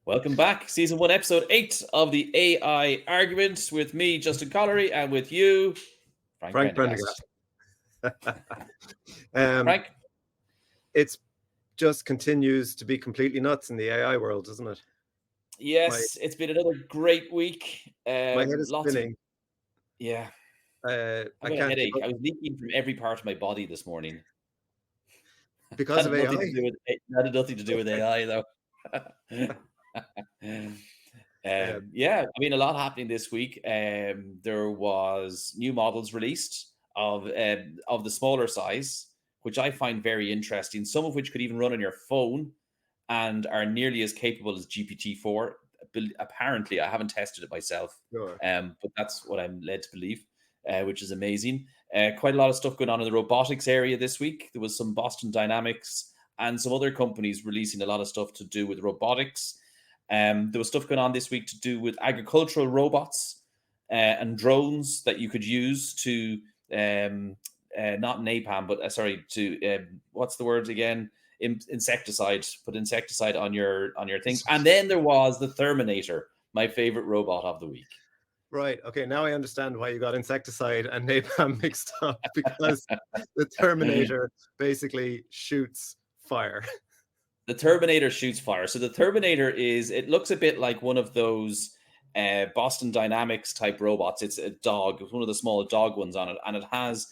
Welcome back. Season 1, Episode 8 of the AI Argument with me, Justin Collery, and with you, Frank Prendergast. Frank? It's just continues to be completely nuts in the AI world, doesn't it? Yes, it's been another great week. My head is spinning. Yeah. I I've got a headache. I was leaking from every part of my body this morning. Because of AI? That had nothing to do with AI, though. Yeah, I mean, a lot happening this week. There was new models released of the smaller size, which I find very interesting, some of which could even run on your phone and are nearly as capable as GPT-4. Apparently, I haven't tested it myself, Sure. but that's what I'm led to believe, which is amazing. Quite a lot of stuff going on in the robotics area this week. There was some Boston Dynamics and some other companies releasing a lot of stuff to do with robotics. There was stuff going on this week to do with agricultural robots and drones that you could use to not napalm, but to what's the word again? Insecticide. Put insecticide on your things. And then there was the Terminator, my favorite robot of the week. Right. Okay. Now I understand why you got insecticide and napalm mixed up, because the Terminator basically shoots fire. The Terminator shoots fire. So the Terminator it looks a bit like one of those Boston Dynamics type robots. It's a dog. It's one of the small dog ones on it. And it has,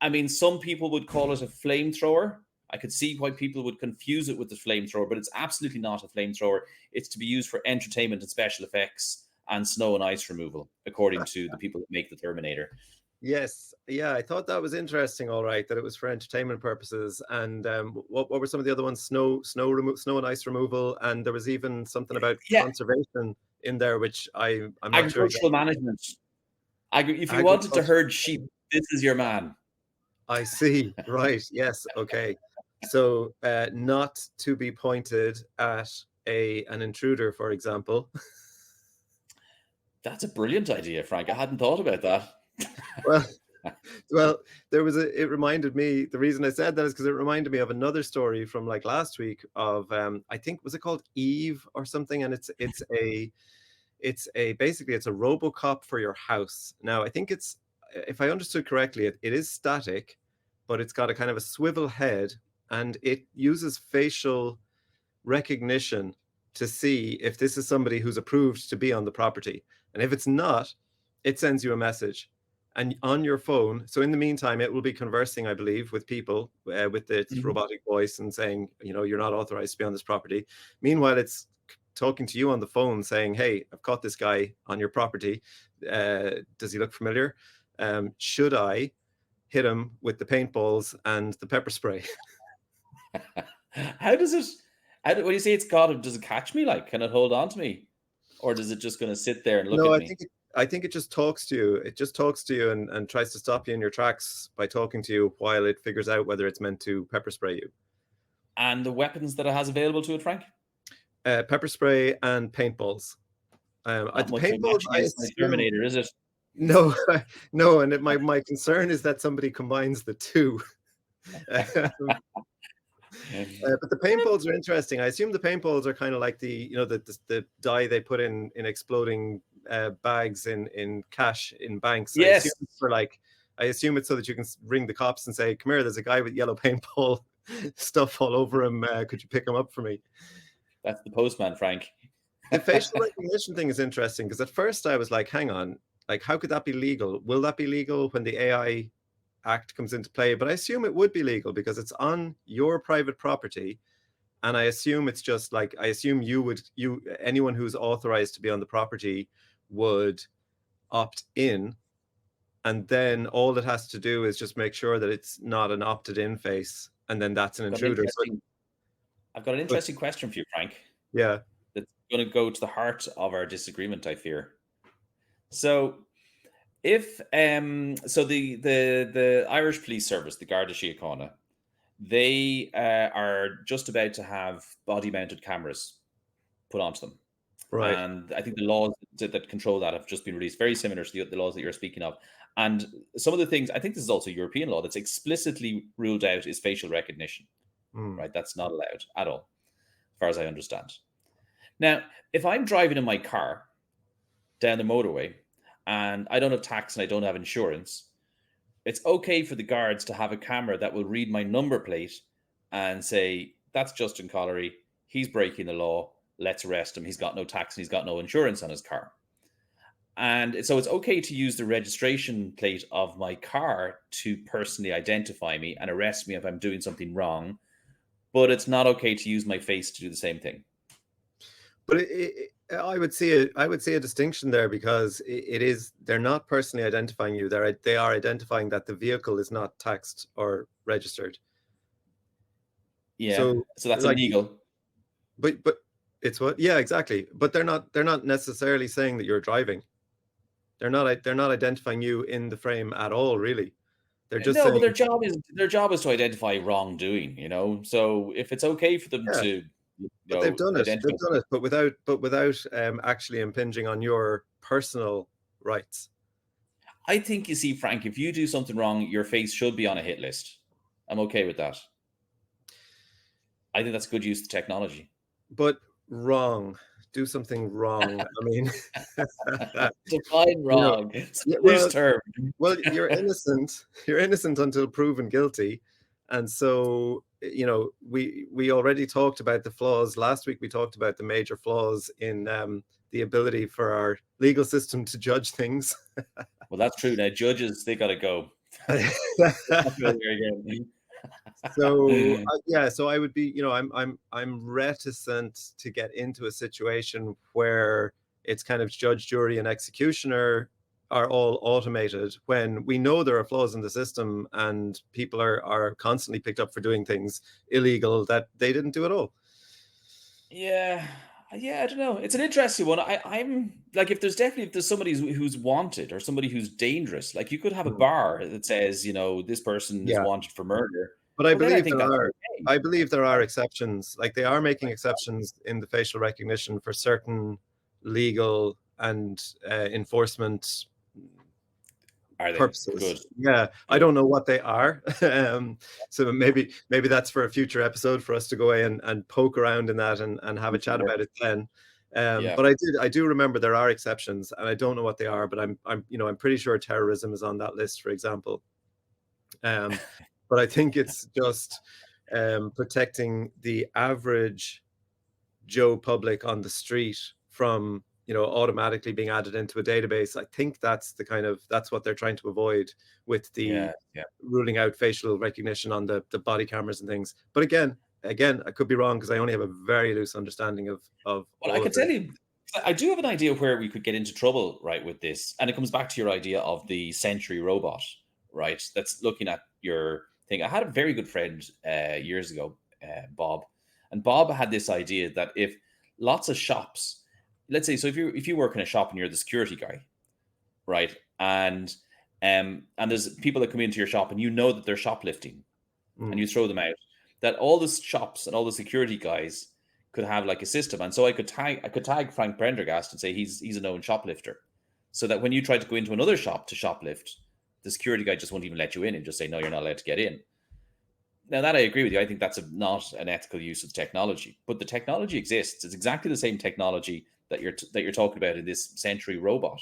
I mean, some people would call it a flamethrower. I could see why people would confuse it with the flamethrower, but it's absolutely not a flamethrower. It's to be used for entertainment and special effects and snow and ice removal, according to the people that make the Terminator. Yes. Yeah, I thought that was interesting. All right, that it was for entertainment purposes. And what were some of the other ones? Snow and ice removal, and there was even something about conservation in there, which I'm not sure. Agricultural management. If you wanted to herd sheep, this is your man. I see. Right. Yes. Okay. So not to be pointed at an intruder, for example. That's a brilliant idea, Frank. I hadn't thought about that. Well, it reminded me, the reason I said that is because it reminded me of another story from like last week of, I think, was it called Eve or something? And basically it's a RoboCop for your house. Now, I think if I understood correctly, it is static, but it's got a kind of a swivel head, and it uses facial recognition to see if this is somebody who's approved to be on the property. And if it's not, it sends you a message and on your phone. So in the meantime, it will be conversing, I believe, with people with its robotic voice and saying, you're not authorized to be on this property. Meanwhile, it's talking to you on the phone saying, hey, I've caught this guy on your property. Does he look familiar? Should I hit him with the paintballs and the pepper spray? How does it, when you say it's got him, does it catch me? Like, can it hold on to me? Or is it just going to sit there and look at me? I think it just talks to you. It just talks to you and tries to stop you in your tracks by talking to you while it figures out whether it's meant to pepper spray you. And the weapons that it has available to it, Frank? Pepper spray and paintballs. Paintballs, Terminator, is it? No, and my concern is that somebody combines the two. But the paintballs are interesting. I assume the paintballs are kind of like the dye they put in exploding bags in cash in banks. Yes. I assume it's so that you can ring the cops and say, "Come here, there's a guy with yellow paintball stuff all over him. Could you pick him up for me?" That's the postman, Frank. The facial recognition thing is interesting, because at first I was like, "Hang on, like how could that be legal? Will that be legal when the AI Act comes into play?" But I assume it would be legal because it's on your private property, and I assume it's just like, anyone who's authorized to be on the property would opt in, and then all it has to do is just make sure that it's not an opted in face, and then that's an intruder. I've got an interesting question for you, Frank. Yeah, that's going to go to the heart of our disagreement, I fear. So if the Irish Police Service, the Garda Síochána, they are just about to have body-mounted cameras put onto them. Right. And I think the laws that control that have just been released, very similar to the laws that you're speaking of. And some of the things, I think this is also European law, that's explicitly ruled out is facial recognition. Right? That's not allowed at all, as far as I understand. Now, if I'm driving in my car down the motorway and I don't have tax and I don't have insurance, it's okay for the guards to have a camera that will read my number plate and say, that's Justin Collery. He's breaking the law. Let's arrest him. He's got no tax and he's got no insurance on his car. And so it's okay to use the registration plate of my car to personally identify me and arrest me if I'm doing something wrong. But it's not okay to use my face to do the same thing. But I would see a distinction there, because they're not personally identifying you. They are identifying that the vehicle is not taxed or registered. Yeah. So that's like, illegal. But it's what? Yeah, exactly. But they're not necessarily saying that you're driving. They're not identifying you in the frame at all, really. They're just saying, but their job is to identify wrongdoing, you know. So if it's okay for them to but they've done it. identify, They've done it, but without actually impinging on your personal rights. I think, you see, Frank, if you do something wrong, your face should be on a hit list. I'm okay with that. I think that's good use of technology. But wrong. Do something wrong. I mean, define wrong. Term. Well, you're innocent. You're innocent until proven guilty. And so, we already talked about the flaws. Last week, we talked about the major flaws in the ability for our legal system to judge things. Well, that's true. Now, judges, they got to go. So I would be, I'm reticent to get into a situation where it's kind of judge, jury, and executioner are all automated, when we know there are flaws in the system and people are constantly picked up for doing things illegal that they didn't do at all. Yeah, I don't know. It's an interesting one. I'm like, if there's somebody who's wanted, or somebody who's dangerous, like you could have a bar that says, this person is wanted for murder. But I believe there are exceptions. Like, they are making exceptions in the facial recognition for certain legal and enforcement purposes. Good. Yeah, I don't know what they are. So maybe that's for a future episode for us to go away and poke around in that and have a chat about it then. But I do remember there are exceptions, and I don't know what they are, but I'm pretty sure terrorism is on that list, for example. But I think it's just protecting the average Joe public on the street from automatically being added into a database. I think that's what they're trying to avoid with the ruling out facial recognition on the body cameras and things. But again, I could be wrong, because I only have a very loose understanding of. Well, I can tell you, I do have an idea where we could get into trouble, right, with this, and it comes back to your idea of the Sentry robot, right? That's looking at your thing. I had a very good friend years ago, Bob, and Bob had this idea that if lots of shops, let's say, so if you work in a shop and you're the security guy, right, and there's people that come into your shop and that they're shoplifting, and you throw them out, that all the shops and all the security guys could have like a system, and so I could tag Frank Prendergast and say he's a known shoplifter, so that when you try to go into another shop to shoplift, the security guy just won't even let you in and just say, no, you're not allowed to get in. Now, that I agree with you. I think that's not an ethical use of technology, but the technology exists. It's exactly the same technology that you're talking about in this Sentry robot,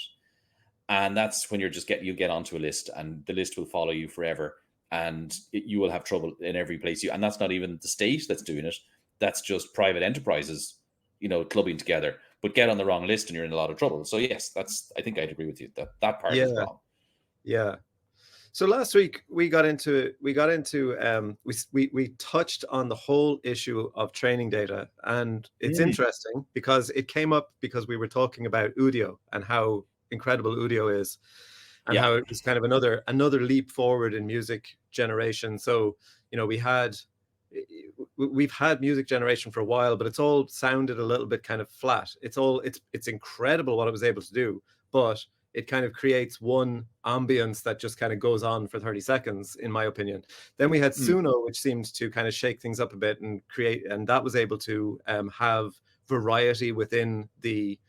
and that's when you get onto a list, and the list will follow you forever, and you will have trouble in every place and that's not even the state that's doing it. That's just private enterprises, clubbing together. But get on the wrong list and you're in a lot of trouble. So yes, I think I'd agree with you that part is wrong. Yeah. So last week we touched on the whole issue of training data, and it's interesting because it came up because we were talking about Udio and how incredible Udio is, and how it was kind of another leap forward in music generation. So we've had music generation for a while, but it's all sounded a little bit kind of flat. It's incredible what it was able to do, but it kind of creates one ambience that just kind of goes on for 30 seconds, in my opinion. Then we had Suno, which seemed to kind of shake things up a bit and that was able to have variety within the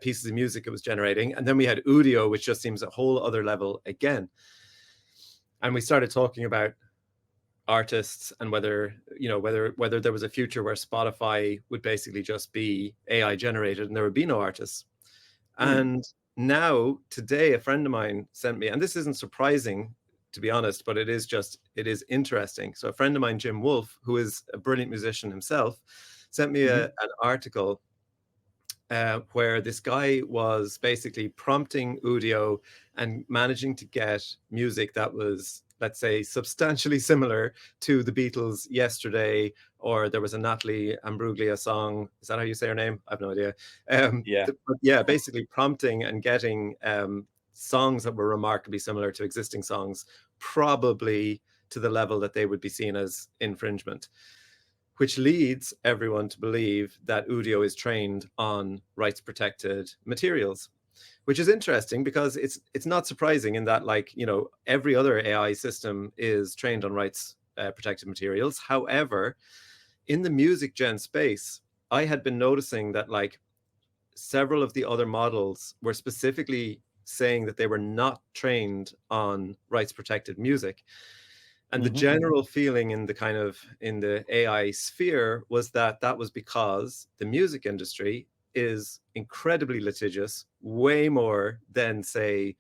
pieces of music it was generating. And then we had Udio, which just seems a whole other level again. And we started talking about artists, and whether whether there was a future where Spotify would basically just be AI generated and there would be no artists. Hmm. And now today, a friend of mine sent me, and this isn't surprising to be honest, but it is interesting. So a friend of mine, Jim Wolfe, who is a brilliant musician himself, sent me Hmm. an article where this guy was basically prompting Udio and managing to get music that was, let's say, substantially similar to the Beatles' Yesterday, or there was a Natalie Imbruglia song. Is that how you say her name? I have no idea. Yeah. But yeah, basically prompting and getting songs that were remarkably similar to existing songs, probably to the level that they would be seen as infringement, which leads everyone to believe that Udio is trained on rights protected materials, which is interesting because it's not surprising in that, like, every other AI system is trained on rights protected materials. However, in the music gen space, I had been noticing that, like, several of the other models were specifically saying that they were not trained on rights protected music. And the Hmm. general feeling in the AI sphere was that that was because the music industry is incredibly litigious, way more than, say,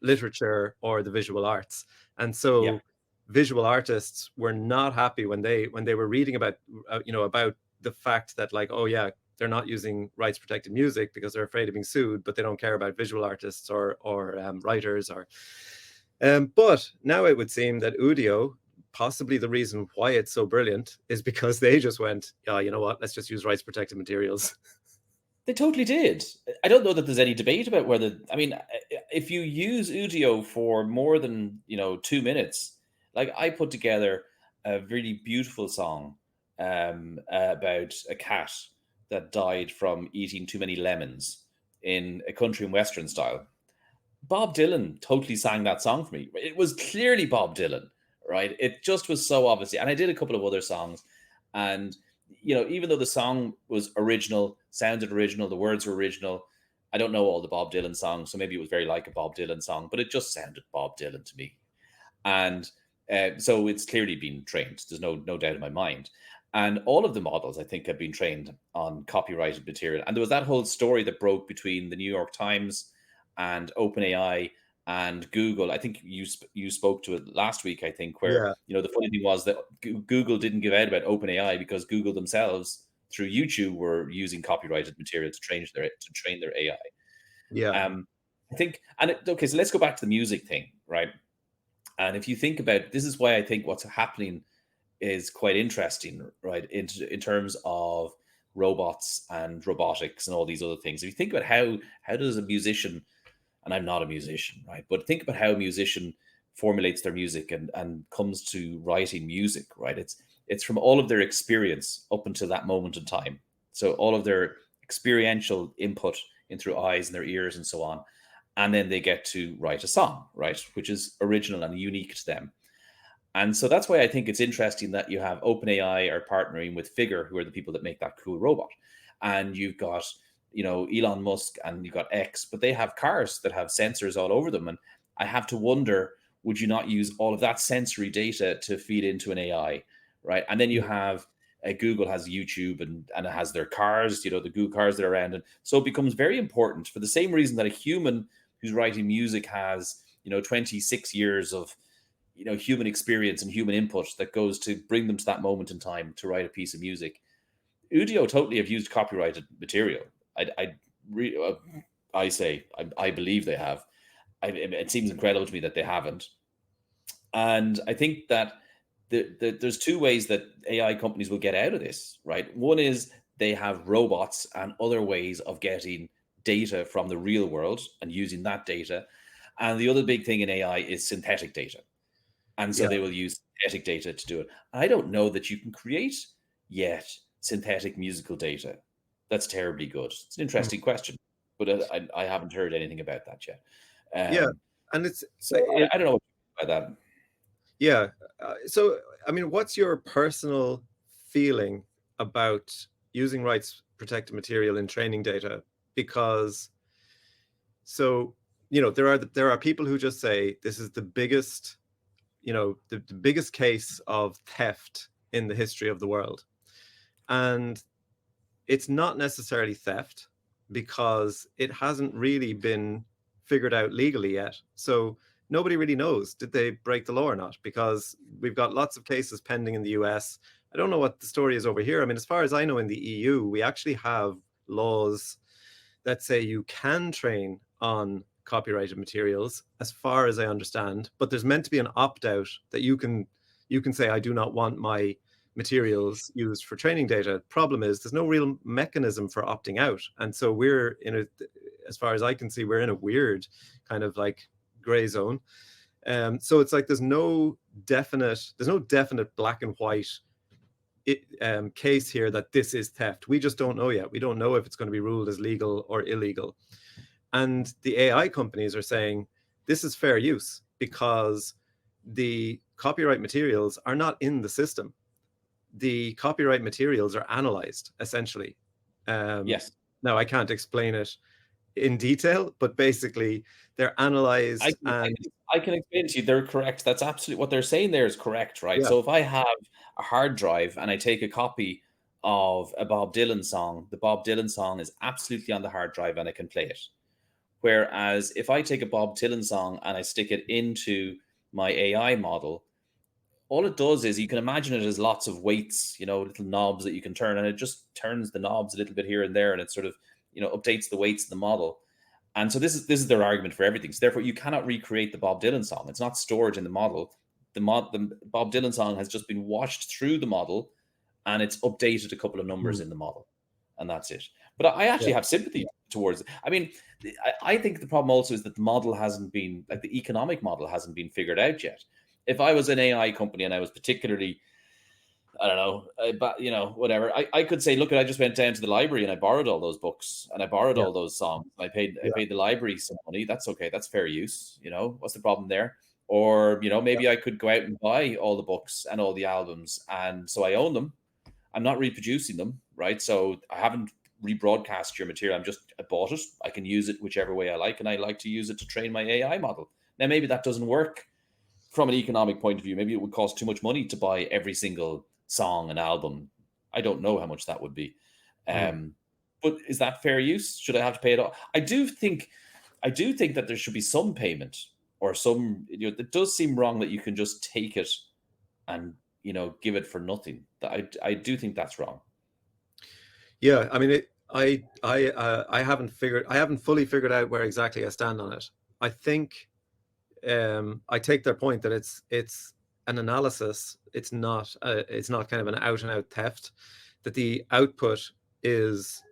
literature or the visual arts. And Yeah. so visual artists were not happy when they were reading about about the fact that, like, oh yeah, they're not using rights protected music because they're afraid of being sued, but they don't care about visual artists or writers or but now it would seem that Udio, possibly the reason why it's so brilliant, is because they just went, yeah, you know what? Let's just use rights protected materials. They totally did. I don't know that there's any debate about whether. I mean, if you use Udio for more than 2 minutes, like I put together a really beautiful song about a cat that died from eating too many lemons in a country and western style. Bob Dylan totally sang that song for me. It was clearly Bob Dylan, right? It just was so obviously. And I did a couple of other songs, and even though the song was original, sounded original, the words were original. I don't know all the Bob Dylan songs, so maybe it was very like a Bob Dylan song, but it just sounded Bob Dylan to me. And so it's clearly been trained. There's no doubt in my mind. And all of the models, I think, have been trained on copyrighted material. And there was that whole story that broke between the New York Times and OpenAI and Google. I think you spoke to it last week. I think where Yeah, the funny thing was that Google didn't give out about OpenAI because Google themselves through YouTube were using copyrighted material to train their AI. yeah, I think, okay, so let's go back to the music thing, right? And if you think about this, is why I think what's happening is quite interesting, right? In terms of robots and robotics and all these other things. If you think about how does a musician, and I'm not a musician, right? But think about how a musician formulates their music and comes to writing music, right? It's from all of their experience up until that moment in time. So all of their experiential input in through eyes and their ears and so on. And then they get to write a song, right? Which is original and unique to them. And so that's why I think it's interesting that you have OpenAI are partnering with Figure, who are the people that make that cool robot. And you've got, Elon Musk and you've got X, but they have cars that have sensors all over them. And I have to wonder, would you not use all of that sensory data to feed into an AI, right? And then you have Google has YouTube and it has their cars, the Google cars that are around. And so it becomes very important for the same reason that a human who's writing music has, 26 years of human experience and human input that goes to bring them to that moment in time to write a piece of music. Udio totally have used copyrighted material. I re, I say I believe they have. It seems incredible to me that they haven't. And I think that there's two ways that AI companies will get out of this. Right, one is they have robots and other ways of getting data from the real world and using that data. And the other big thing in AI is synthetic data, and so yeah. they will use synthetic data to do it. I don't know that you can create yet synthetic musical data that's terribly good. It's an Mm. interesting question, but I haven't heard anything about that yet. Yeah, Um, and it's so it, I don't know what about that. yeah. So, I mean, what's your personal feeling about using rights protected material in training data? Because so, there are people who just say this is the biggest the biggest case of theft in the history of the world. And it's not necessarily theft because it hasn't really been figured out legally yet. So nobody really knows, did they break the law or not? Because we've got lots of cases pending in the US. I don't know what the story is over here. I mean, as far as I know, in the EU, we actually have laws that say you can train on copyrighted materials, as far as I understand, but there's meant to be an opt-out that you can say, I do not want my materials used for training data. Problem is, there's no real mechanism for opting out. And so we're in a, as far as I can see, we're in a weird kind of like gray zone. So it's like there's no definite black and white case here that this is theft. We just don't know yet. We don't know if it's going to be ruled as legal or illegal. And the AI companies are saying this is fair use because the copyright materials are not in the system. The copyright materials are analyzed, essentially. Yes. Now, I can't explain it in detail, but basically they're analyzed. I can explain it to you. They're correct. That's absolutely what they're saying there is correct, right? Yeah. So if I have a hard drive and I take a copy of a Bob Dylan song, the Bob Dylan song is absolutely on the hard drive and I can play it. Whereas if I take a Bob Dylan song and I stick it into my AI model, all it does is you can imagine it as lots of weights, little knobs that you can turn, and it just turns the knobs a little bit here and there, and it sort of, updates the weights of the model. And so this is their argument for everything. So therefore, you cannot recreate the Bob Dylan song. It's not stored in the model. The Bob Dylan song has just been washed through the model, and it's updated a couple of numbers in the model, and that's it. But I actually have sympathy towards it. I mean, I think the problem also is that the model hasn't been, like the economic model hasn't been figured out yet. If I was an AI company and I was particularly, I don't know, but whatever, I could say, look, I just went down to the library and I borrowed all those books and I borrowed all those songs. I paid the library some money. That's okay. That's fair use. What's the problem there? Or, maybe I could go out and buy all the books and all the albums. And so I own them. I'm not reproducing them, right? So I haven't rebroadcast your material. I bought it. I can use it whichever way I like. And I like to use it to train my AI model. Now, maybe that doesn't work from an economic point of view. Maybe it would cost too much money to buy every single song and album. I don't know how much that would be. But is that fair use? Should I have to pay it all? I do think that there should be some payment or some, it does seem wrong that you can just take it and, give it for nothing. I do think that's wrong. Yeah. I mean, I haven't fully figured out where exactly I stand on it. I think I take their point that it's an analysis. It's not kind of an out and out theft. That the output is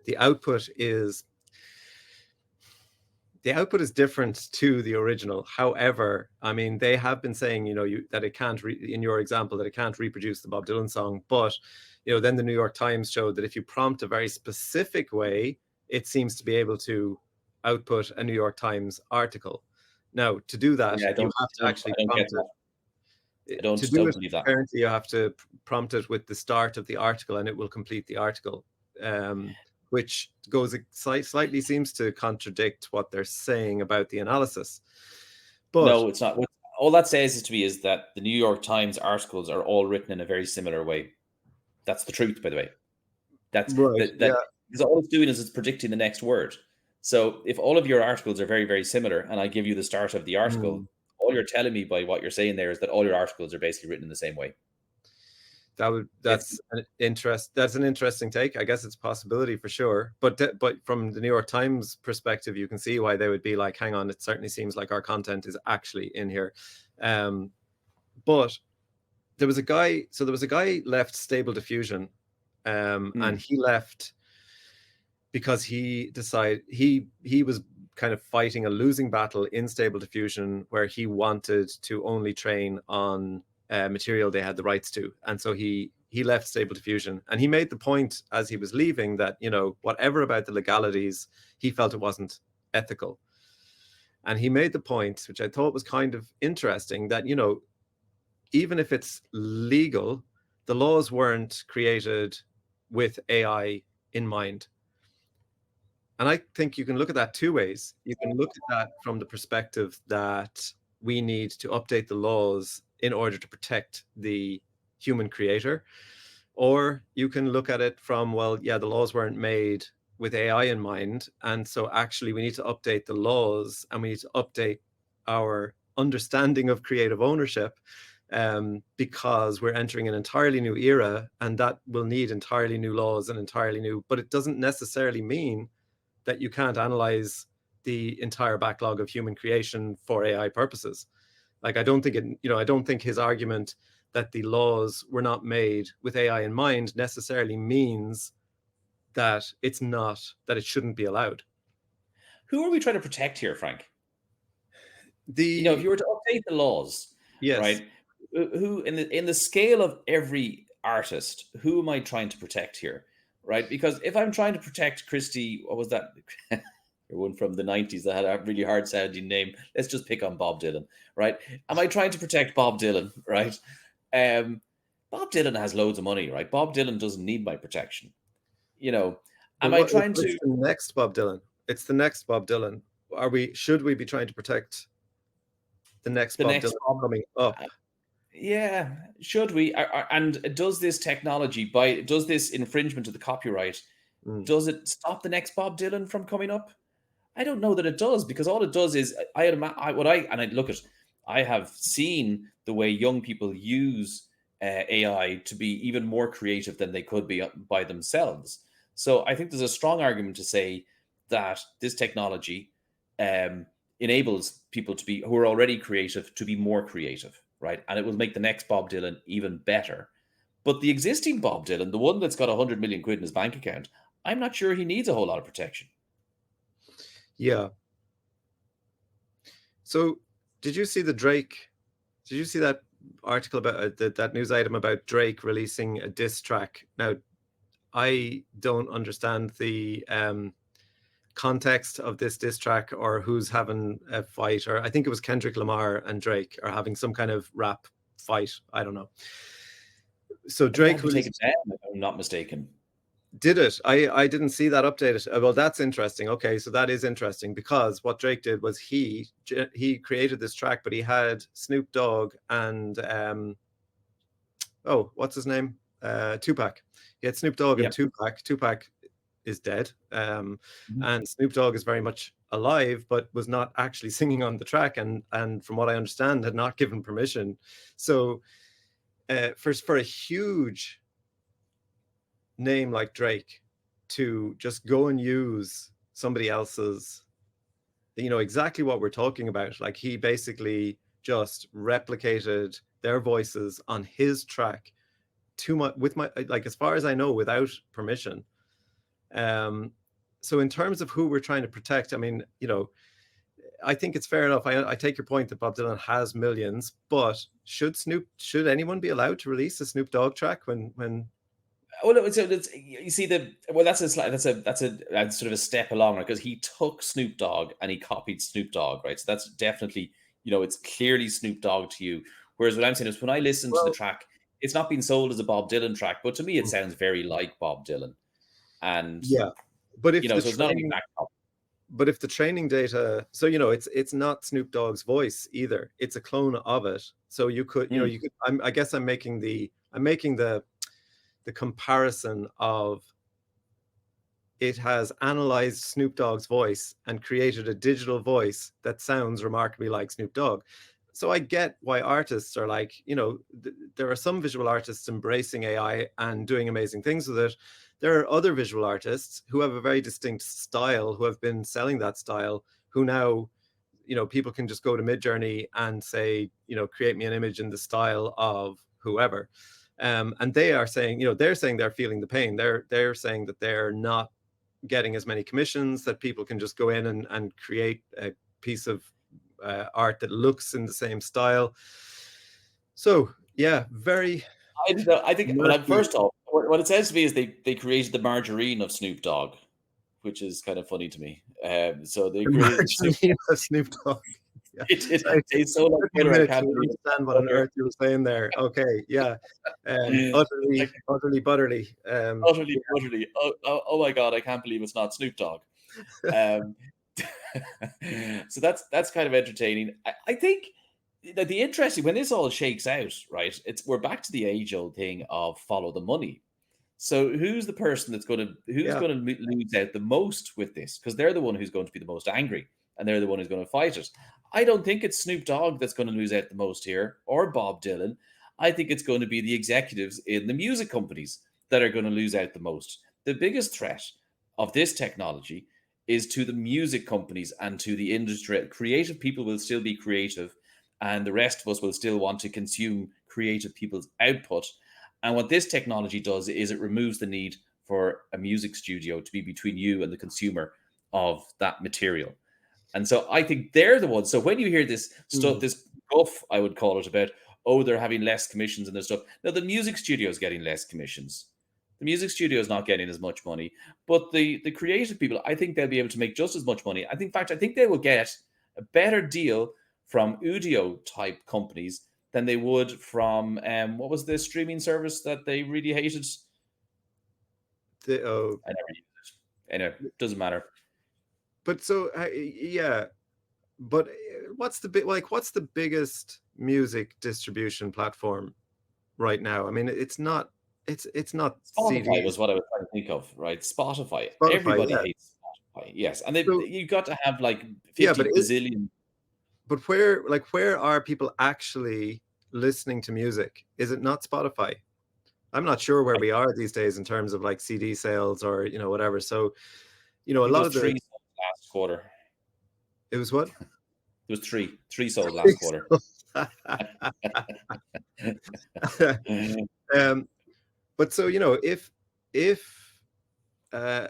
different to the original. However, I mean, they have been saying, that it can't, in your example, that it can't reproduce the Bob Dylan song. But, then the New York Times showed that if you prompt a very specific way, it seems to be able to output a New York Times article. Now, to do that, you have to actually prompt it. To do it, apparently, you have to prompt it with the start of the article, and it will complete the article. Which slightly seems to contradict what they're saying about the analysis. But no, it's not. All that says to me is that the New York Times articles are all written in a very similar way. That's the truth, by the way. That's right. Because all it's doing is it's predicting the next word. So if all of your articles are very, very similar, and I give you the start of the article, all you're telling me by what you're saying there is that all your articles are basically written in the same way. That's an interesting take. I guess it's a possibility for sure. But from the New York Times perspective, you can see why they would be like, hang on, it certainly seems like our content is actually in here. But there was a guy left Stable Diffusion, and he left because he decided he was kind of fighting a losing battle in Stable Diffusion where he wanted to only train on material they had the rights to. And so he left Stable Diffusion, and he made the point as he was leaving that, whatever about the legalities, he felt it wasn't ethical. And he made the point, which I thought was kind of interesting, that, even if it's legal, the laws weren't created with AI in mind. And I think you can look at that two ways. You can look at that from the perspective that we need to update the laws in order to protect the human creator. Or you can look at it from, well, yeah, the laws weren't made with AI in mind. And so actually we need to update the laws, and we need to update our understanding of creative ownership, because we're entering an entirely new era, and that will need entirely new laws and entirely new, but it doesn't necessarily mean that you can't analyze the entire backlog of human creation for AI purposes. Like, I don't think it, I don't think his argument that the laws were not made with AI in mind necessarily means that it's not, that it shouldn't be allowed. Who are we trying to protect here, Frank? If The you were to update the laws, Yes. right? Who in the scale of every artist, who am I trying to protect here, right? Because if I'm trying to protect Christy, what was that? One from the 90s that had a really hard sounding name. Let's just pick on Bob Dylan, right? Am I trying to protect Bob Dylan, right? Bob Dylan has loads of money, right? Bob Dylan doesn't need my protection. Am I trying to? It's the next Bob Dylan. It's the next Bob Dylan. Should we be trying to protect the next Bob Dylan coming up? Yeah, should we? And does this technology, does this infringement of the copyright, does it stop the next Bob Dylan from coming up? I don't know that it does, because all it does is I have seen the way young people use AI to be even more creative than they could be by themselves. So I think there's a strong argument to say that this technology enables people who are already creative to be more creative, right? And it will make the next Bob Dylan even better. But the existing Bob Dylan, the one that's got 100 million quid in his bank account, I'm not sure he needs a whole lot of protection. Yeah. So did you see that article about that news item about Drake releasing a diss track? Now, I don't understand the context of this diss track, or who's having a fight, or I think it was Kendrick Lamar and Drake are having some kind of rap fight. I don't know. So Drake released, if I'm not mistaken. Did it? I didn't see that updated. Well, that's interesting. Okay, so that is interesting, because what Drake did was he created this track, but he had Snoop Dogg and what's his name? Tupac. He had Snoop Dogg and Tupac. Tupac is dead, and Snoop Dogg is very much alive, but was not actually singing on the track, and from what I understand, had not given permission. So for a huge name like Drake to just go and use somebody else's, exactly what we're talking about, like he basically just replicated their voices on his track too much, as far as I know, without permission. So in terms of who we're trying to protect, I mean, I think it's fair enough. I take your point that Bob Dylan has millions, but should anyone be allowed to release a Snoop Dogg track when well, you see that's a sort of a step along, right? Because he took Snoop Dogg and he copied Snoop Dogg, right? So that's definitely, it's clearly Snoop Dogg to you. Whereas what I'm saying is, when I listen to the track, it's not being sold as a Bob Dylan track, but to me it sounds very like Bob Dylan. And but if so it's not an exact copy. But if the training data, so it's not Snoop Dogg's voice either; it's a clone of it. So you could, I guess I'm making the comparison of, it has analyzed Snoop Dogg's voice and created a digital voice that sounds remarkably like Snoop Dogg. So I get why artists are like, there are some visual artists embracing AI and doing amazing things with it. There are other visual artists who have a very distinct style, who have been selling that style, who now, people can just go to Midjourney and say, create me an image in the style of whoever. And they are saying, they're saying they're feeling the pain. They're saying that they're not getting as many commissions, that people can just go in and create a piece of art that looks in the same style. So yeah, very. I think first off, what it says to me is they created the Margarine of Snoop Dogg, which is kind of funny to me. So they created Snoop Dogg. Yeah. It's so like, I can't understand what on earth you were saying there. Okay, yeah, utterly butterly. Utterly butterly. Oh my God, I can't believe it's not Snoop Dogg. So that's kind of entertaining. I think the interesting, when this all shakes out, right? We're back to the age-old thing of follow the money. So who's the person who's Yeah. going to lose out the most with this? Because they're the one who's going to be the most angry, and they're the one who's going to fight it. I don't think it's Snoop Dogg that's going to lose out the most here, or Bob Dylan. I think it's going to be the executives in the music companies that are going to lose out the most. The biggest threat of this technology is to the music companies and to the industry. Creative people will still be creative, and the rest of us will still want to consume creative people's output. And what this technology does is it removes the need for a music studio to be between you and the consumer of that material. And so I think they're the ones. So when you hear this stuff, this guff, I would call it, about, oh, they're having less commissions and this stuff. No, the music studio is getting less commissions. The music studio is not getting as much money. But the creative people, I think they'll be able to make just as much money. In fact, I think they will get a better deal from Udio type companies than they would from what was the streaming service that they really hated? I never used it. Anyway, doesn't matter. But so yeah, but what's the biggest music distribution platform right now? I mean, it's not Spotify CDs. was what I was trying to think of, right? Spotify. Spotify, Everybody yeah. hates Spotify. Yes, and So, you got to have like 50 yeah, but bazillion. but where are people actually listening to music? Is it not Spotify? I'm not sure where we are these days in terms of like CD sales or whatever. So, a I think lot it of was three sold last quarter. it was what? There was three sold last quarter. But so if I'll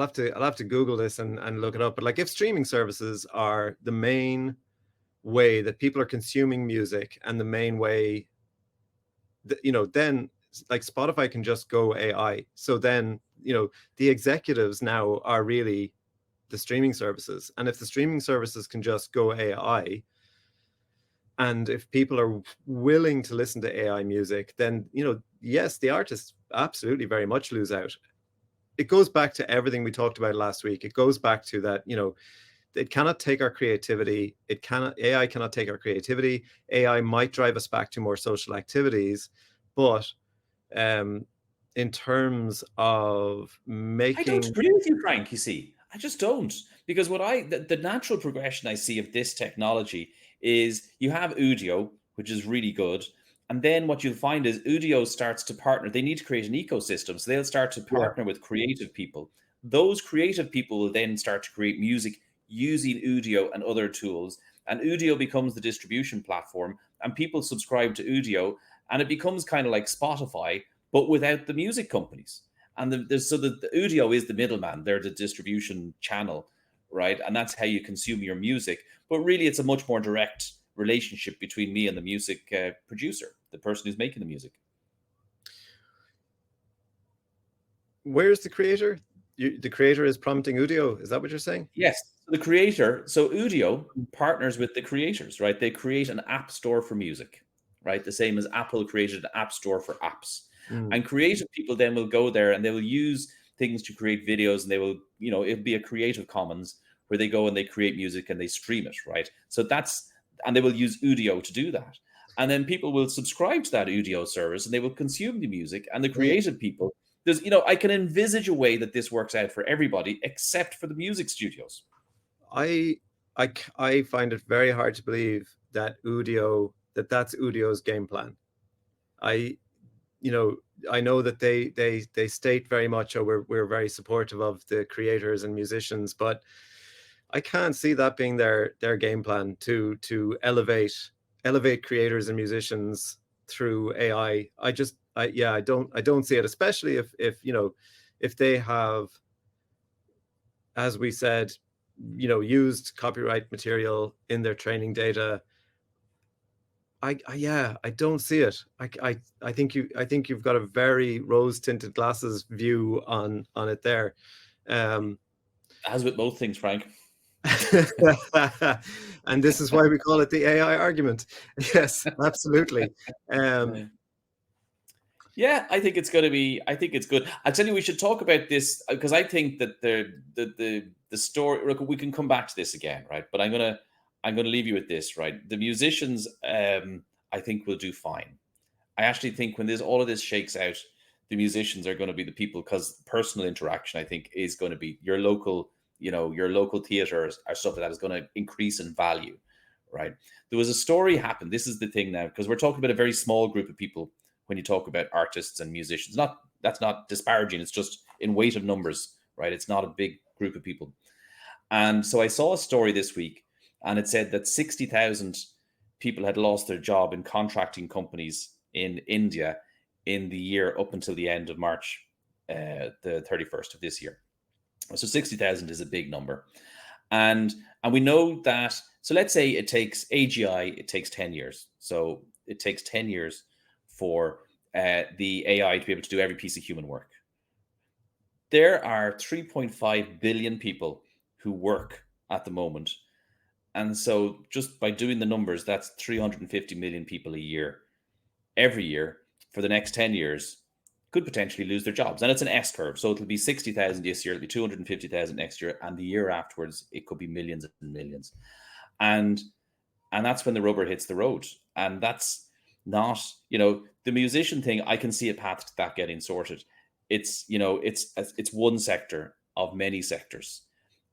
have to Google this and look it up. But like, if streaming services are the main way that people are consuming music and the main way that, then like Spotify can just go AI. So then the executives now are really the streaming services, and if the streaming services can just go AI, and if people are willing to listen to AI music, then yes, the artists absolutely very much lose out. It goes back to everything we talked about last week. It goes back to that, it cannot take our creativity. AI cannot take our creativity. AI might drive us back to more social activities, but in terms of I don't making, agree with you, Frank. You see, I just don't, because the natural progression I see of this technology is you have Udio, which is really good, and then what you'll find is Udio starts to partner. They need to create an ecosystem, so they'll start to yeah, partner with creative people. Those creative people will then start to create music using Udio and other tools, and Udio becomes the distribution platform, and people subscribe to Udio, and it becomes kind of like Spotify, but without the music companies. And the Udio is the middleman. They're the distribution channel, right? And that's how you consume your music. But really, it's a much more direct relationship between me and the music producer, the person who's making the music. Where's the creator? The creator is prompting Udio. Is that what you're saying? Yes, the creator. So Udio partners with the creators, right? They create an app store for music, right? The same as Apple created an app store for apps. And creative people then will go there and they will use things to create videos, and they will, it'll be a Creative Commons where they go and they create music and they stream it, right? So and they will use Udio to do that. And then people will subscribe to that Udio service and they will consume the music, and the creative people, I can envisage a way that this works out for everybody except for the music studios. I find it very hard to believe that that's Udio's game plan. I know that they state very much, we're very supportive of the creators and musicians, but I can't see that being their game plan to elevate creators and musicians through AI. I don't see it, especially if they have, as we said, used copyright material in their training data. I don't see it. I think you've got a very rose-tinted glasses view on it there. As with most things, Frank. And this is why we call it the AI argument. Yes, absolutely. Yeah, I think it's going to be. I think it's good. I'll tell you, we should talk about this because I think that the story. Look, we can come back to this again, right? But I'm going to leave you with this, right? The musicians, I think, will do fine. I actually think when all of this shakes out, the musicians are going to be the people, because personal interaction, I think, is going to be your local, your local theaters or stuff like that is going to increase in value, right? There was a story happened. This is the thing now, because we're talking about a very small group of people when you talk about artists and musicians. That's not disparaging. It's just in weight of numbers, right? It's not a big group of people. And so I saw a story this week, and it said that 60,000 people had lost their job in contracting companies in India in the year up until the end of March, the 31st of this year. So 60,000 is a big number. And we know that, so let's say it takes AGI, it takes 10 years. So it takes 10 years for the AI to be able to do every piece of human work. There are 3.5 billion people who work at the moment. And so just by doing the numbers, that's 350 million people a year, every year for the next 10 years, could potentially lose their jobs. And it's an S curve. So it'll be 60,000 this year, it'll be 250,000 next year. And the year afterwards, it could be millions and millions. And that's when the rubber hits the road. And that's not, the musician thing, I can see a path to that getting sorted. It's, it's one sector of many sectors.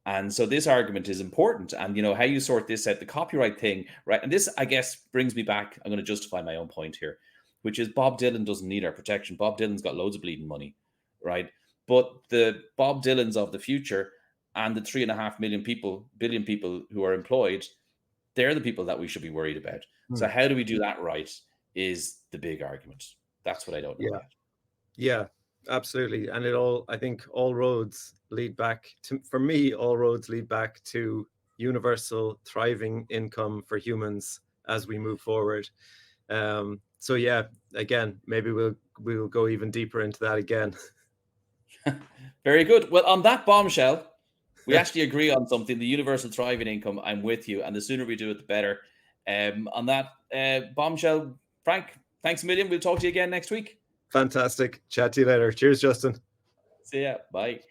And so this argument is important. And, how you sort this out, the copyright thing, right? And this, I guess, brings me back. I'm going to justify my own point here, which is Bob Dylan doesn't need our protection. Bob Dylan's got loads of bleeding money, right? But the Bob Dylans of the future and the 3.5 billion people who are employed, they're the people that we should be worried about. So how do we do that right is the big argument. That's what I don't know yet. Yeah, absolutely. And I think all roads lead back to, for me, all roads lead back to universal thriving income for humans as we move forward. So yeah, again, maybe we'll go even deeper into that again. Very good. Well, on that bombshell, we actually agree on something, the universal thriving income. I'm with you. And the sooner we do it, the better. On that bombshell, Frank, thanks a million. We'll talk to you again next week. Fantastic. Chat to you later. Cheers, Justin. See ya. Bye.